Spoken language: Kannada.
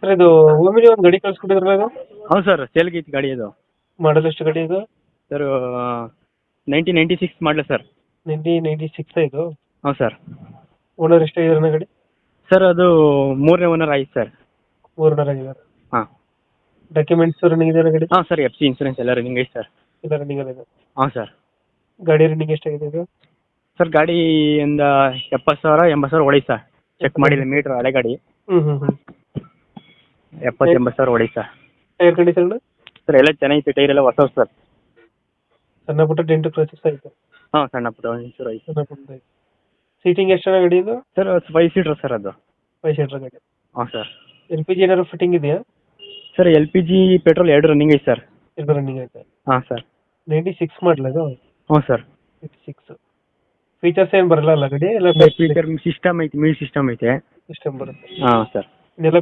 ಸರ್ ಇದು ಓಮಿನಿ ಒಂದು ಗಾಡಿ ಕಳ್ಸ್ಕೊಟ್ಟಿದ್ರಲ್ಲ ಇದು ಹೌದು ಸರ್ ಸೇಲ್ಗೆ ಐತಿ ಗಾಡಿ ಅದು. ಮಾಡಲ್ ಎಷ್ಟು ಗಾಡಿ ಇದು? ಸರ್ 1996 ಮಾಡಲ ಸರ್. 1996 ಇದು? ಹೌದು ಸರ್. ಓನರ್ ಎಷ್ಟಾಗಿದಾರೆ ಗಾಡಿ? ಸರ್ ಅದು 3ನೇ ಓನರ್ ಆಯ್ತು ಸರ್. ಓನರ್ ಆಗಿದ್ದಾರೆ. ಹಾಂ ಡಾಕ್ಯುಮೆಂಟ್ಸ್ ರನ್ನಿಂಗ್ ಇದೆಯಾ ಗಾಡಿ? ಹಾಂ ಸರ್, FC ಇನ್ಸೂರೆನ್ಸ್ ಎಲ್ಲ ರನ್ನಿಂಗ್ ಐತೆ ಸರ್. ಎಲ್ಲ ರನ್ನಿಂಗ್ ಇದೆ. ಹಾಂ ಸರ್. ಗಾಡಿ ರನ್ನಿಂಗ್ ಎಷ್ಟಾಗಿದೆ ಇದು? ಸರ್ ಗಾಡಿ ಒಂದು 70,000 80,000 ಹೊಡೀತು ಸರ್. ಚೆಕ್ ಮಾಡಿಲ್ಲ ಮೀಟ್ರ್, ಹಳೆ ಗಾಡಿ. ಹ್ಞೂ 70,000 80,000 ಹೊಡೀತು ಸರ್. Tyre condition? ಸರ್ ಎಲ್ಲ ಚೆನ್ನಾಗಿತ್ತು, ಟೈರ್ ಎಲ್ಲ ಹೊಸ ಸರ್. ಸಣ್ಣ ಪುಟ್ಟ ಡೆಂಟು ಕ್ರಾಚಸ್ ಆಯಿತು? ಹಾಂ, ಸಣ್ಣ ಪುಟ್ಟ ಒಂಚೂರು ಐತೆ. ಸಣ್ಣ ಪುಟ್ಟ ಆಯ್ತು. ಸೀಟಿಂಗ್ ಎಷ್ಟು ಜನ ಗಾಡಿ ಇದು? ಸರ್ 5 ಸೀಟ್ರ್ ಸರ್ ಅದು. 5 ಸೀಟರ್ ಗಾಡಿ. ಹಾಂ ಸರ್. LPG ಏನಾದ್ರು ಫಿಟ್ಟಿಂಗ್ ಇದೆಯಾ? ಸರ್ LPG ಪೆಟ್ರೋಲ್ 2 ರನ್ನಿಂಗ್ ಐತೆ ಸರ್. ಎರಡು ರನ್ನಿಂಗ್ ಐತೆ. ಹಾಂ ಸರ್. 96 ಮಾಡಲ ಇದು? ಹ್ಞೂ ಸರ್. 96. ಫೀಚರ್ಸ್ ಏನು ಬರಲ್ಲ ಗಾಡಿ ಎಲ್ಲ? ಫೀಚರ್ ಸಿಸ್ಟಮ್ ಐತಿ, ಮ್ಯೂಸಿಕ್ ಸಿಸ್ಟಮ್ ಐತೆ. ಸಿಸ್ಟಮ್ ಬರುತ್ತೆ. ಹಾಂ ಸರ್. ಇನ್ನೆಲ್ಲ